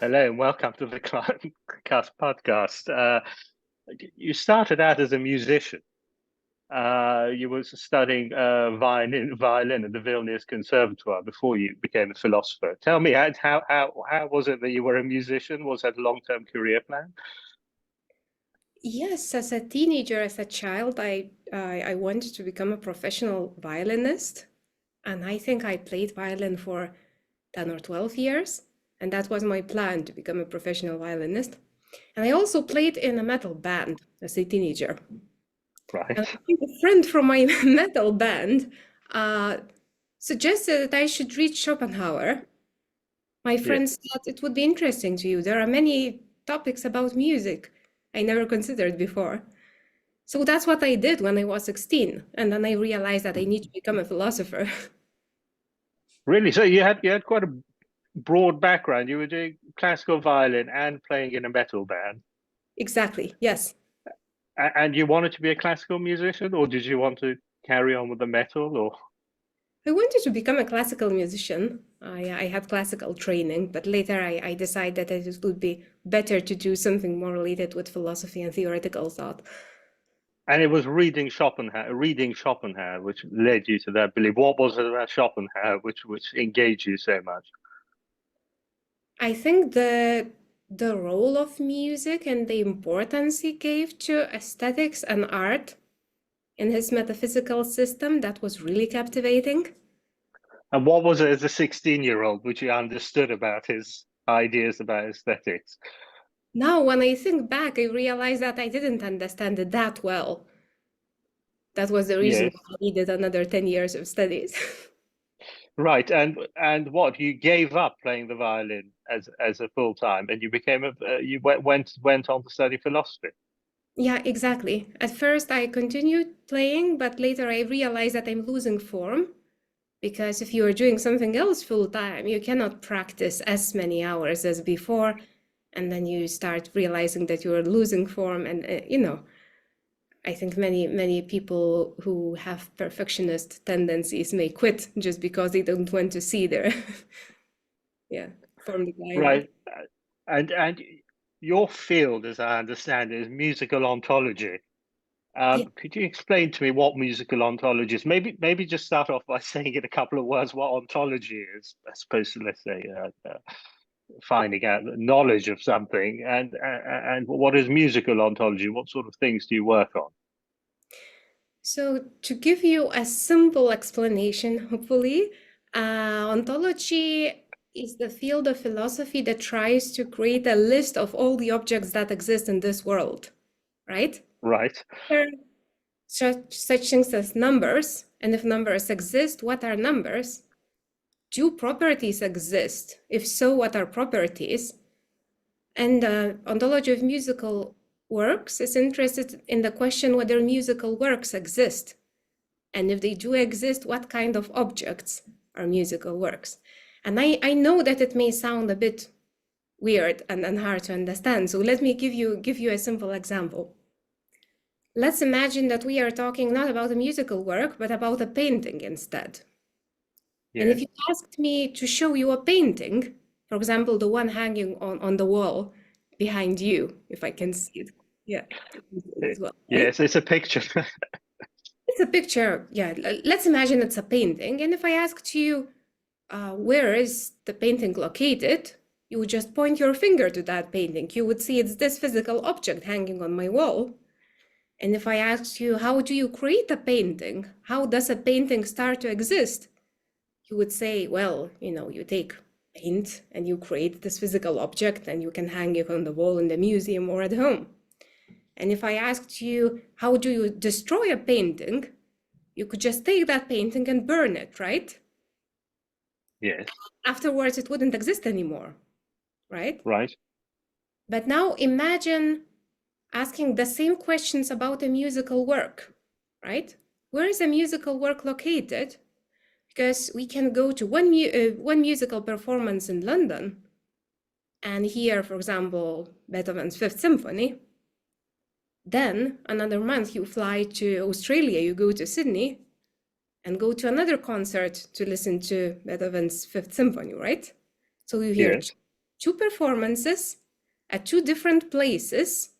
Hello and welcome to the Cast podcast. You started out as a musician. You were studying violin at the Vilnius Conservatoire before you became a philosopher. Tell me, how was it that you were a musician? Was that a long-term career plan? Yes, as a teenager, as a child, I wanted to become a professional violinist, and I think I played violin for 10 or 12 years, and that was my plan to become a professional violinist. And I also played in a metal band as a teenager. And Right. I think a friend from my metal band uh, suggested that I should read Schopenhauer. My Yeah. friends thought it would be interesting to you. There are many topics about music I never considered before. So that's what I did when I was 16. And then I realized that I need to become a philosopher. Really? So you had quite a broad background. You were doing classical violin and playing in a metal band. Exactly. Yes. And you wanted to be a classical musician, or did you want to carry on with the metal? Or I wanted to become a classical musician. I had classical training, but later I decided that it would be better to do something more related with philosophy and theoretical thought. and it was reading Schopenhauer, which led you to that belief. What was it about Schopenhauer which engaged you so much? I think the role of music and the importance he gave to aesthetics and art in his metaphysical system, that was really captivating. And what was it as a 16-year-old which you understood about his ideas about aesthetics? Now, when I think back, I realize that I didn't understand it that well. That was the reason Yes, why I needed another 10 years of studies. right. And what you gave up playing the violin as a full time, and you became you went on to study philosophy. Yeah, exactly. At first, I continued playing, but later I realized that I'm losing form because if you are doing something else full time, you cannot practice as many hours as before. And then you start realizing that you are losing form. And, I think many people who have perfectionist tendencies may quit just because they don't want to see their yeah form declining. Right. And your field, as I understand it, is musical ontology. Yeah, Could you explain to me what musical ontology is? Maybe just start off by saying in a couple of words what ontology is, as opposed to, let's say, finding out the knowledge of something. And what is musical ontology? What sort of things do you work on? so to give you a simple explanation, hopefully, ontology is the field of philosophy that tries to create a list of all the objects that exist in this world, right? Right. There are such things as numbers, and if numbers exist, what are numbers? Do properties exist? If so, what are properties? And the ontology of musical works is interested in the question whether musical works exist. And if they do exist, what kind of objects are musical works? And I know that it may sound a bit weird and hard to understand. So let me give you a simple example. Let's imagine that we are talking not about a musical work, but about a painting instead. And if Yes. you asked me to show you a painting, for example, the one hanging on the wall behind you, if I can see it. Yeah, as well, right? Yes, it's a picture. It's a picture. Yeah, let's imagine it's a painting. And if I asked you, where is the painting located? You would just point your finger to that painting. You would see it's this physical object hanging on my wall. And if I asked you, how do you create a painting? How does a painting start to exist? You would say, well, you take paint and you create this physical object and you can hang it on the wall in the museum or at home. And if I asked you, how do you destroy a painting? You could just take that painting and burn it, right? Yes. Afterwards, it wouldn't exist anymore, right? Right. But now imagine asking the same questions about a musical work, right? Where is a musical work located? Because we can go to one musical performance in London and hear, for example, Beethoven's Fifth Symphony. Then another month you fly to Australia, you go to Sydney and go to another concert to listen to Beethoven's Fifth Symphony, right? So you hear Yes. two performances at two different places,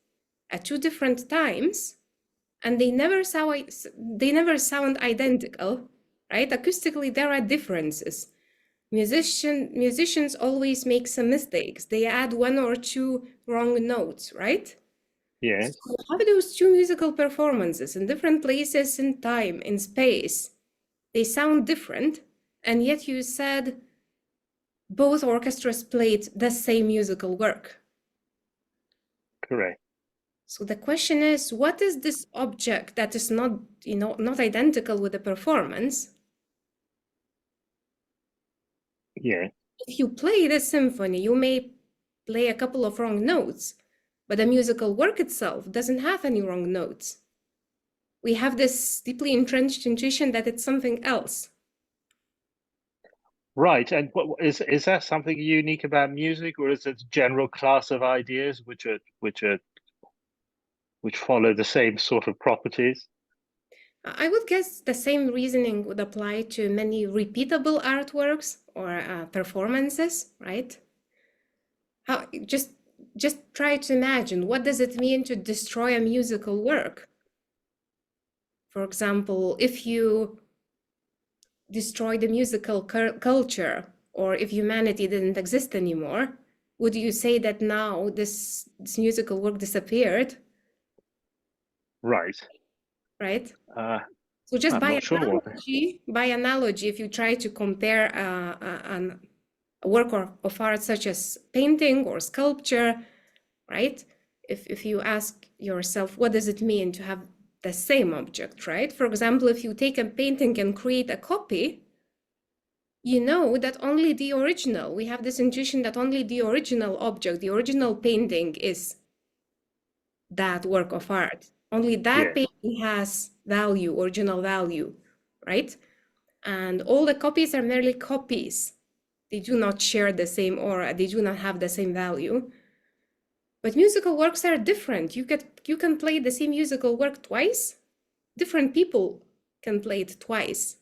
at two different times, and they never sound identical, right? Acoustically, there are differences. Musicians always make some mistakes. They add one or two wrong notes, right? Yes. So you have those two musical performances in different places in time, in space. They sound different, and yet you said both orchestras played the same musical work. Correct. So the question is, what is this object that is not, not identical with the performance? Yeah. If you play the symphony, you may play a couple of wrong notes, but the musical work itself doesn't have any wrong notes. We have this deeply entrenched intuition that it's something else. Right. And is that something unique about music, or is it a general class of ideas which follow the same sort of properties? I would guess the same reasoning would apply to many repeatable artworks or performances, right? Just try to imagine, what does it mean to destroy a musical work? For example, if you destroy the musical culture, or if humanity didn't exist anymore, would you say that now this musical work disappeared? Right. Right? Uh, So just I'm not sure. by analogy, if you try to compare a work of art such as painting or sculpture, right? If you ask yourself, what does it mean to have the same object, right? For example, if you take a painting and create a copy, you know that only the original, we have this intuition that only the original object, the original painting is that work of art. Only that painting has value, original value, right? And all the copies are merely copies. They do not share the same aura. They do not have the same value. But musical works are different. You can play the same musical work twice. Different people can play it twice.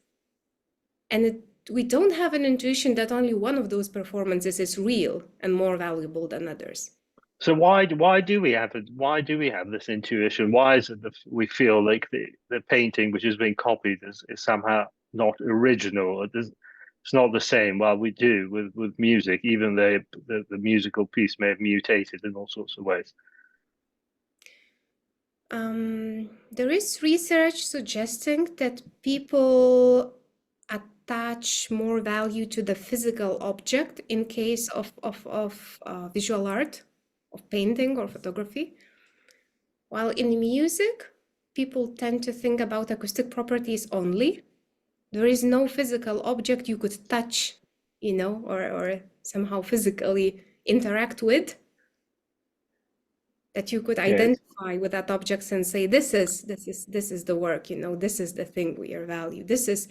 And we don't have an intuition that only one of those performances is real and more valuable than others. So why do we have it? Why do we have this intuition? Why is it that we feel like the painting which is being copied is somehow not original? It's not the same. Well, we do with music, even though the musical piece may have mutated in all sorts of ways. There is research suggesting that people attach more value to the physical object in case of visual art, of painting or photography. While in music, people tend to think about acoustic properties only. There is no physical object you could touch, or somehow physically interact with, that you could identify with that object and say, this is the work, this is the thing we are value. This is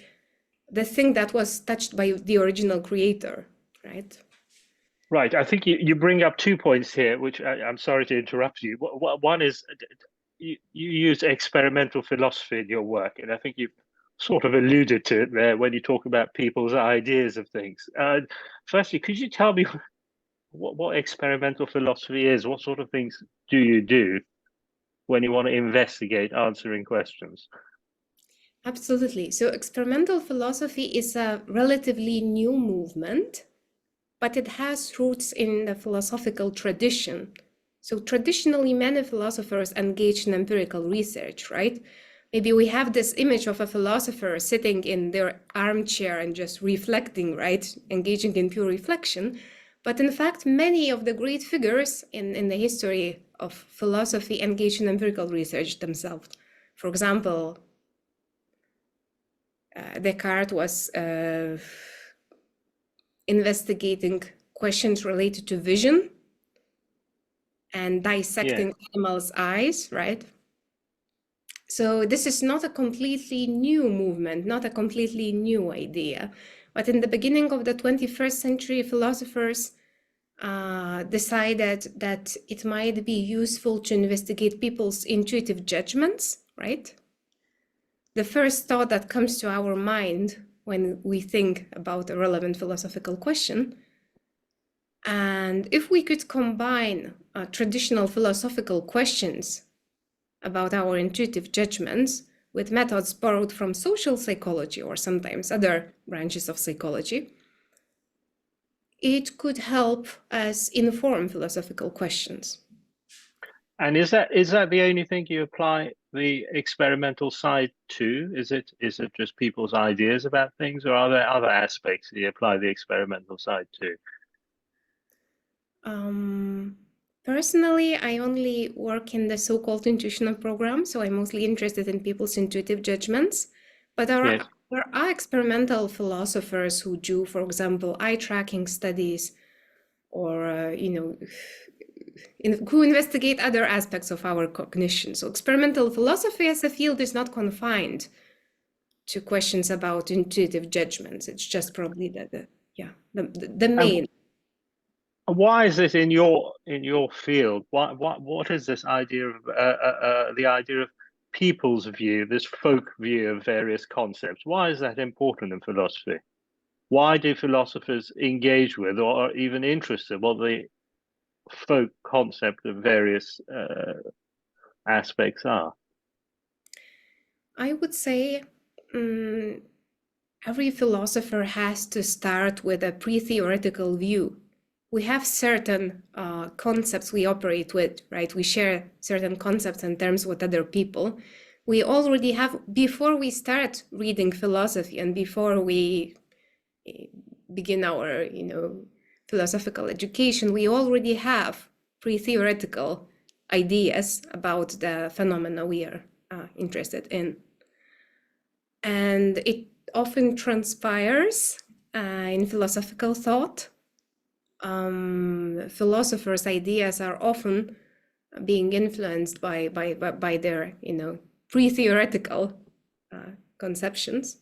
the thing that was touched by the original creator, right? Right. I think you bring up 2 points here, which I'm sorry to interrupt you. One is you use experimental philosophy in your work, and I think you've sort of alluded to it there when you talk about people's ideas of things. Firstly, could you tell me what experimental philosophy is? What sort of things do you do when you want to investigate answering questions? Absolutely. So experimental philosophy is a relatively new movement, but it has roots in the philosophical tradition. So traditionally, many philosophers engage in empirical research, right? Maybe we have this image of a philosopher sitting in their armchair and just reflecting, right? Engaging in pure reflection. But in fact, many of the great figures in the history of philosophy engage in empirical research themselves. For example, Descartes was investigating questions related to vision and dissecting animals' eyes, right? So this is not a completely new movement, not a completely new idea. But in the beginning of the 21st century, philosophers decided that it might be useful to investigate people's intuitive judgments, right? The first thought that comes to our mind when we think about a relevant philosophical question And if we could combine traditional philosophical questions about our intuitive judgments with methods borrowed from social psychology or sometimes other branches of psychology, it could help us inform philosophical questions. And is that the only thing you apply the experimental side to? Is it just people's ideas about things, or are there other aspects that you apply the experimental side to? Personally, I only work in the so-called intuitional program, so I'm mostly interested in people's intuitive judgments. But Yes. there are experimental philosophers who do, for example, eye tracking studies, or who investigate other aspects of our cognition. So experimental philosophy as a field is not confined to questions about intuitive judgments. It's just probably the main. Why is it in your field? What is this idea of the idea of people's view, this folk view of various concepts? Why is that important in philosophy? Why do philosophers engage with or are even interested in what the folk concept of various aspects are? I would say every philosopher has to start with a pre-theoretical view. We have certain concepts we operate with, right? We share certain concepts and terms with other people. We already have, before we start reading philosophy and before we begin our, philosophical education, we already have pre-theoretical ideas about the phenomena we are interested in. And it often transpires in philosophical thought. Philosophers' ideas are often being influenced by their, pre-theoretical conceptions.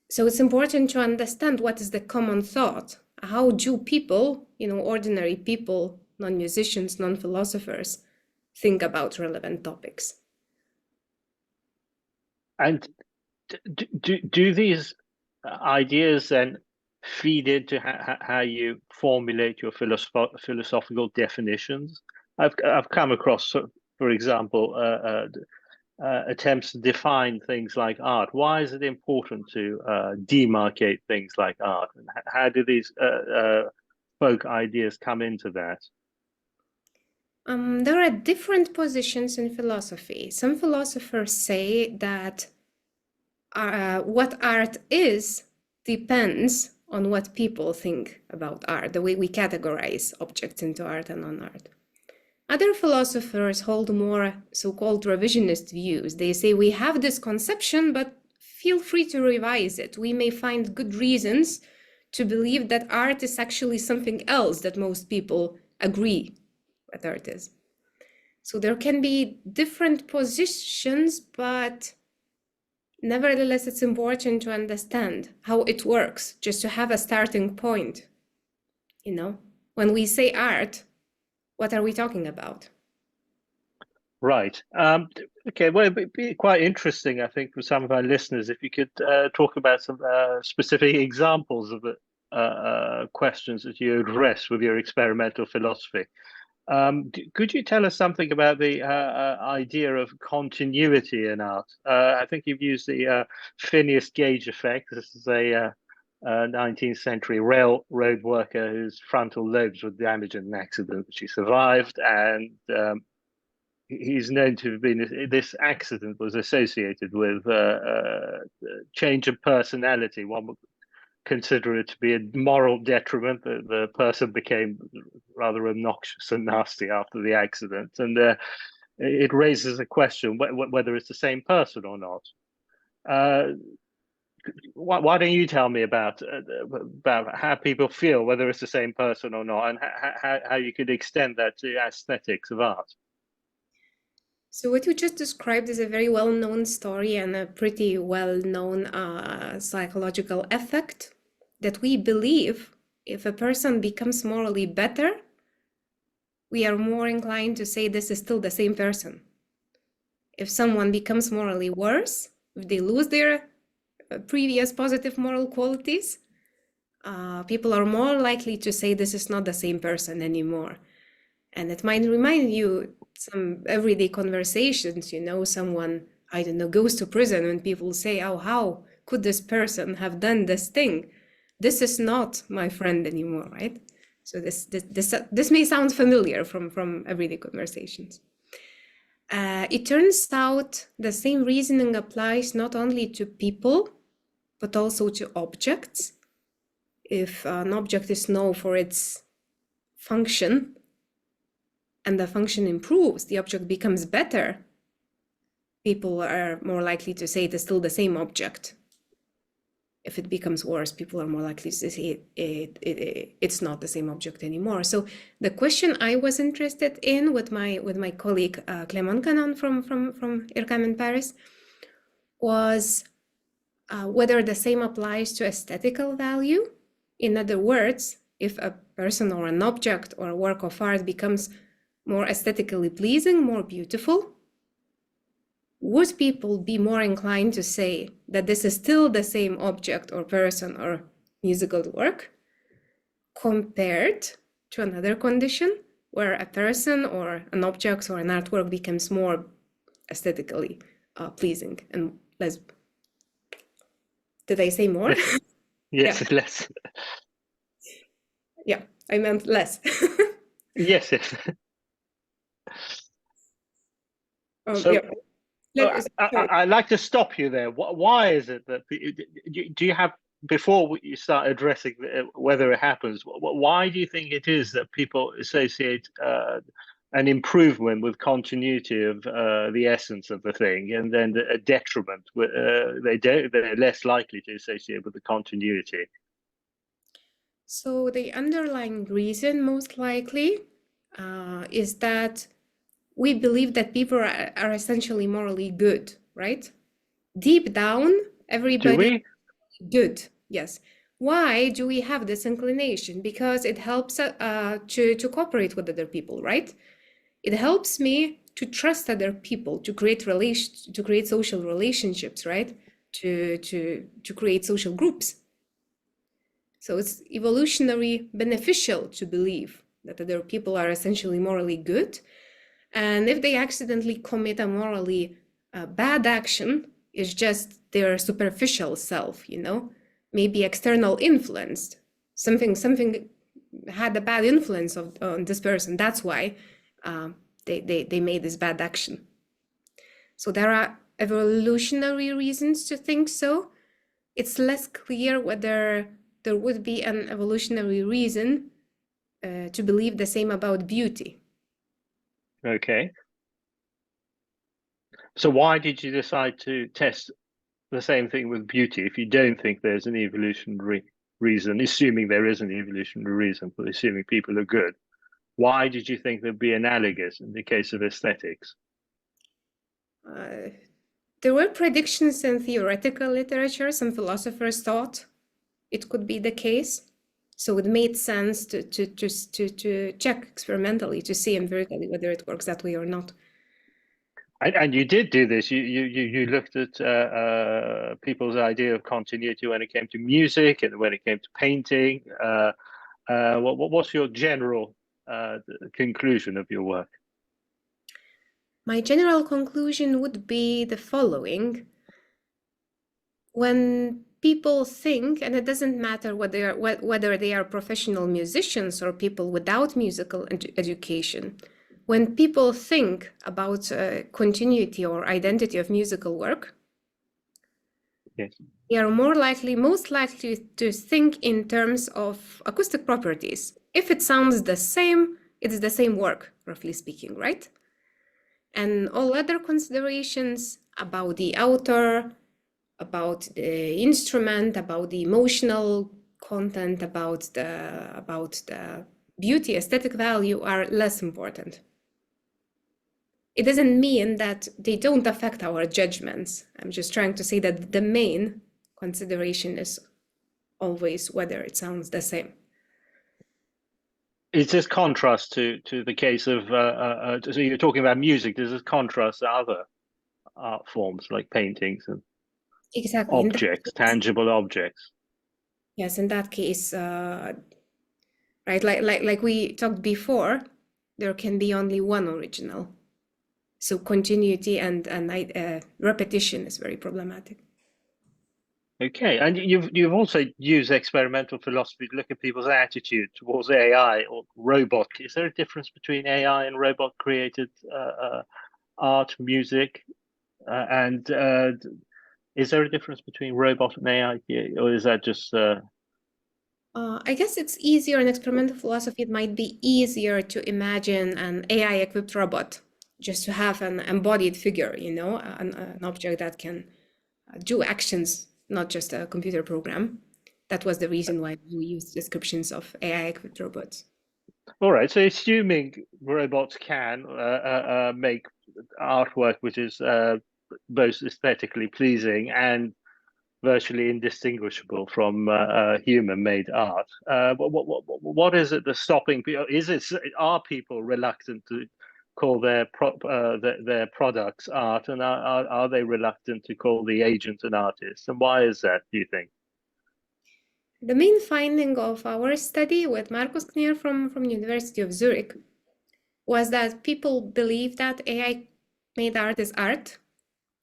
So it's important to understand what is the common thought. How do people, ordinary people, non-musicians, non-philosophers, think about relevant topics? And do these ideas then feed into how you formulate your philosophical definitions? I've come across, for example, attempts to define things like art. Why is it important to demarcate things like art? And how do these folk ideas come into that? There are different positions in philosophy. Some philosophers say that what art is depends on what people think about art, the way we categorize objects into art and non-art. Other philosophers hold more so-called revisionist views. They say we have this conception, but feel free to revise it. We may find good reasons to believe that art is actually something else that most people agree what art is. So there can be different positions, but nevertheless, it's important to understand how it works, just to have a starting point. When we say art, what are we talking about? Right. Okay. Well, it'd be quite interesting, I think, for some of our listeners, if you could talk about some specific examples of the questions that you address with your experimental philosophy. Could you tell us something about the idea of continuity in art? I think you've used the Phineas Gage effect. This is a 19th century railroad worker whose frontal lobes were damaged in an accident, which he survived, and he's known to have been. This accident was associated with change of personality. One would consider it to be a moral detriment. The person became rather obnoxious and nasty after the accident, and it raises a question whether it's the same person or not. Why don't you tell me about how people feel, whether it's the same person or not, and how you could extend that to aesthetics of art? So what you just described is a very well-known story and a pretty well-known psychological effect that we believe if a person becomes morally better, we are more inclined to say this is still the same person. If someone becomes morally worse, if they lose their previous positive moral qualities, people are more likely to say this is not the same person anymore. And it might remind you some everyday conversations, someone, I don't know, goes to prison and people say, oh, how could this person have done this thing? This is not my friend anymore, right? So this may sound familiar from everyday conversations. It turns out the same reasoning applies not only to people, but also to objects. If an object is known for its function, and the function improves, the object becomes better, people are more likely to say it is still the same object. If it becomes worse, people are more likely to say it's not the same object anymore. So the question I was interested in with my colleague Clément Canon from IRCAM in Paris was whether the same applies to aesthetical value. In other words, if a person or an object or a work of art becomes more aesthetically pleasing, more beautiful, would people be more inclined to say that this is still the same object or person or musical work compared to another condition where a person or an object or an artwork becomes more aesthetically pleasing and less? Did I say more? Yes, Yeah. less. Yeah, I meant less. Yes, yes. So Yeah. I'd like to stop you there. Why is it that do you have, before you start addressing whether it happens, why do you think it is that people associate an improvement with continuity of the essence of the thing, and then a detriment they're less likely to associate with the continuity? So the underlying reason, most likely, is that we believe that people are essentially morally good, right? Deep down, everybody Do we? is good. Yes. Why do we have this inclination? Because it helps to cooperate with other people, right? It helps me to trust other people, to create social relationships, right? To create social groups. So it's evolutionary beneficial to believe that other people are essentially morally good. And if they accidentally commit a morally bad action, it's just their superficial self, maybe external influenced. Something had a bad influence on this person. That's why they made this bad action. So there are evolutionary reasons to think so. It's less clear whether there would be an evolutionary reason to believe the same about beauty. Okay. So why did you decide to test the same thing with beauty if you don't think there's an evolutionary reason, assuming there is an evolutionary reason for assuming people are good? Why did you think there'd be analogous in the case of aesthetics? There were predictions in theoretical literature. Some philosophers thought it could be the case. So it made sense to check experimentally, to see empirically whether it works that way or not. And you did do this. You looked at people's idea of continuity when it came to music and when it came to painting. What's your general conclusion of your work? My general conclusion would be the following. When people think, and it doesn't matter whether they are professional musicians or people without musical education, when people think about continuity or identity of musical work, Yes. they are most likely to think in terms of acoustic properties. If it sounds the same, it's the same work, roughly speaking, right? And all other considerations about the author, about the instrument, about the emotional content, about the beauty, aesthetic value are less important. It doesn't mean that they don't affect our judgments. I'm just trying to say that the main consideration is always whether it sounds the same. Is this contrast to the case of so you're talking about music? Does this contrast to other art forms like paintings and Exactly. objects, tangible objects? Yes, in that case, right, like we talked before, there can be only one original. So continuity and repetition is very problematic. Okay, and you've also used experimental philosophy to look at people's attitude towards AI or robot. Is there a difference between AI and robot created art, music, and is there a difference between robot and AI, or is that just? I guess it's easier in experimental philosophy. It might be easier to imagine an AI-equipped robot, just to have an embodied figure, you know, an object that can do actions, not just a computer program. That was the reason why we used descriptions of AI-equipped robots. All right, so assuming robots can make artwork which is both aesthetically pleasing and virtually indistinguishable from human-made art, what is it that's stopping people? Are people reluctant to call their products art, and are they reluctant to call the agent an artist? And why is that, do you think? The main finding of our study with Markus Knier from University of Zurich was that people believe that AI-made art is art,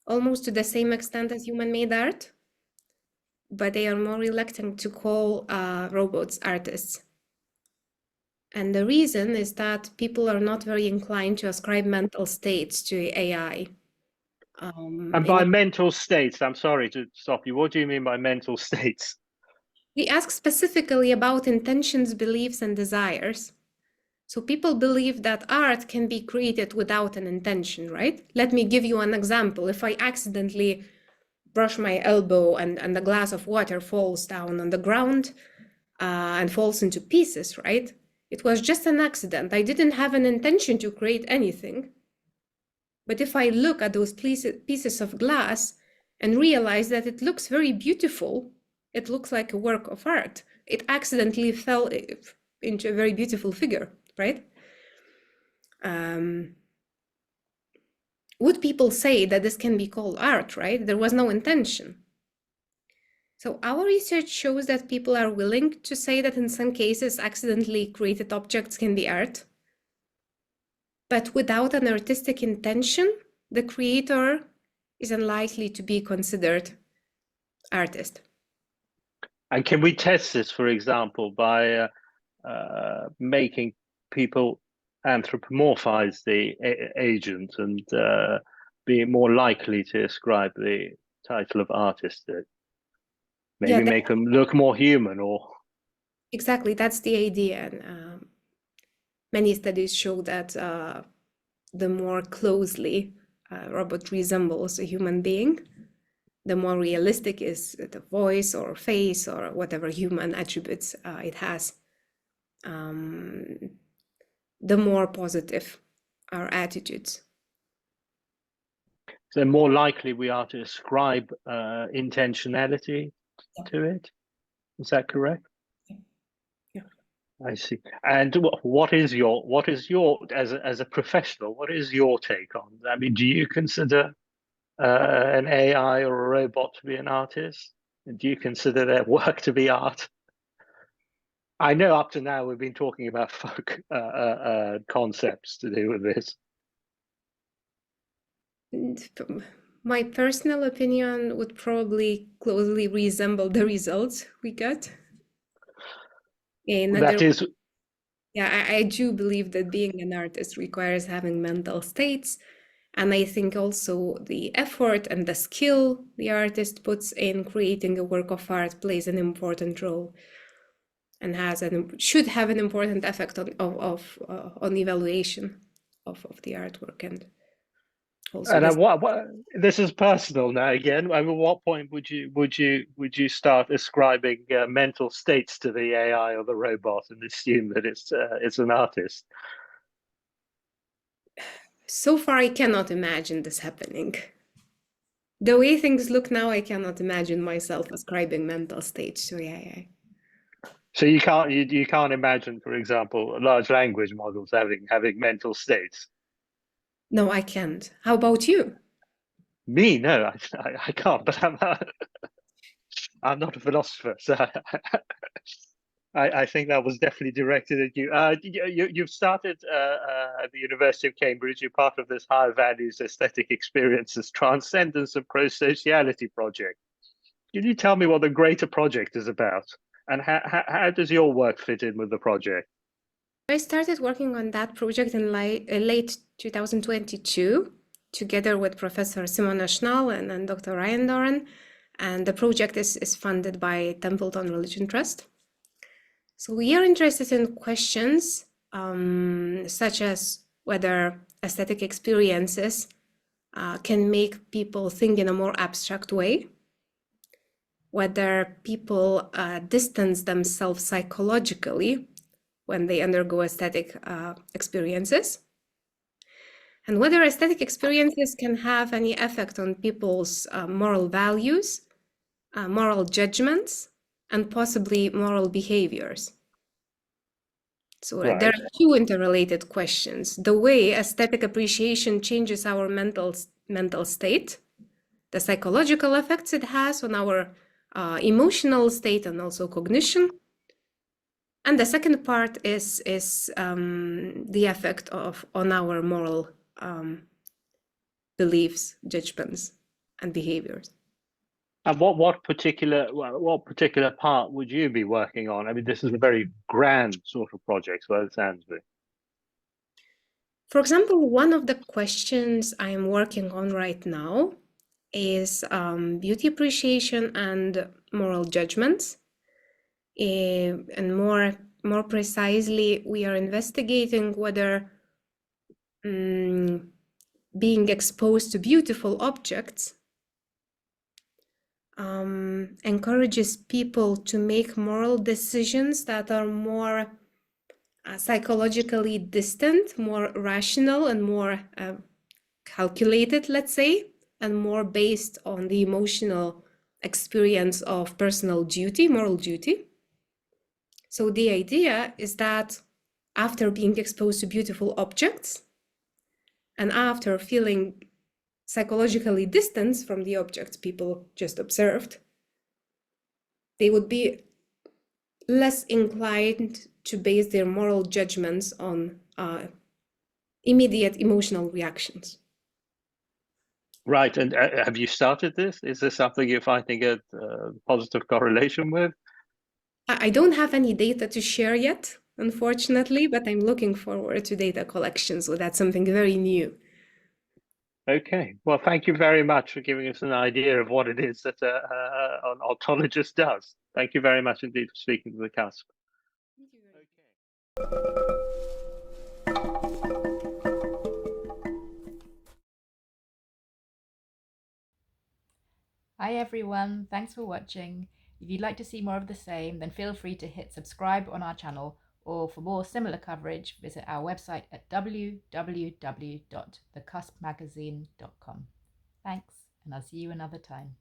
almost to the same extent as human-made art, but they are more reluctant to call robots artists. And the reason is that people are not very inclined to ascribe mental states to AI. And by mental states, I'm sorry to stop you. What do you mean by mental states? We ask specifically about intentions, beliefs, and desires. So people believe that art can be created without an intention, right? Let me give you an example. If I accidentally brush my elbow and a glass of water falls down on the ground and falls into pieces, right? It was just an accident. I didn't have an intention to create anything. But if I look at those pieces of glass and realize that it looks very beautiful, it looks like a work of art. It accidentally fell into a very beautiful figure, right? Would people say that this can be called art, right? There was no intention. So our research shows that people are willing to say that in some cases, accidentally created objects can be art. But without an artistic intention, the creator is unlikely to be considered artist. And can we test this, for example, by making people anthropomorphize the agent and be more likely to ascribe the title of artist to it? Maybe make them look more human, or exactly, that's the idea. And many studies show that the more closely a robot resembles a human being, the more realistic is the voice or face or whatever human attributes it has, the more positive our attitudes. so more likely we are to ascribe intentionality to it. Is that correct? Yeah. I see. And what is your as a professional? What is your take on? I mean, do you consider an AI or a robot to be an artist? Do you consider their work to be art? I know up to now we've been talking about folk concepts to do with this. My personal opinion would probably closely resemble the results we got. That is, yeah, I do believe that being an artist requires having mental states. And I think also the effort and the skill the artist puts in creating a work of art plays an important role and should have an important effect on evaluation of the artwork. And also this is personal now again. I mean, what point would you start ascribing mental states to the AI or the robot and assume that it's an artist? So far, I cannot imagine this happening. The way things look now, I cannot imagine myself ascribing mental states to AI. So you can't imagine, for example, large language models having mental states. No, I can't. How about you? Me, no, I can't. But I'm not a philosopher, so I think that was definitely directed at you. You've started at the University of Cambridge. You're part of this high values aesthetic experiences, transcendence and pro-sociality project. Can you tell me what the greater project is about? And how does your work fit in with the project? I started working on that project in late 2022, together with Professor Simona Schnall and Dr. Ryan Doran. And the project is funded by Templeton Religion Trust. So we are interested in questions such as whether aesthetic experiences can make people think in a more abstract way, whether people distance themselves psychologically when they undergo aesthetic experiences, and whether aesthetic experiences can have any effect on people's moral values, moral judgments, and possibly moral behaviors. So Right. there are two interrelated questions: the way aesthetic appreciation changes our mental state, the psychological effects it has on our emotional state and also cognition. And the second part is the effect on our moral beliefs, judgments, and behaviors. And what particular part would you be working on? I mean, this is a very grand sort of project, by the sounds of it. For example, one of the questions I am working on right now is beauty appreciation and moral judgments. And more precisely, we are investigating whether being exposed to beautiful objects encourages people to make moral decisions that are more psychologically distant, more rational, and more calculated, let's say, and more based on the emotional experience of personal duty, moral duty. So the idea is that after being exposed to beautiful objects and after feeling psychologically distanced from the objects people just observed, they would be less inclined to base their moral judgments on immediate emotional reactions. Right. And have you started this? Is this something you're finding a positive correlation with? I don't have any data to share yet, unfortunately, but I'm looking forward to data collection, so that's something very new. Okay. Well, thank you very much for giving us an idea of what it is that an ontologist does. Thank you very much indeed for speaking to the CASP. Hi everyone, thanks for watching. If you'd like to see more of the same, then feel free to hit subscribe on our channel, or for more similar coverage, visit our website at www.thecuspmagazine.com. Thanks, and I'll see you another time.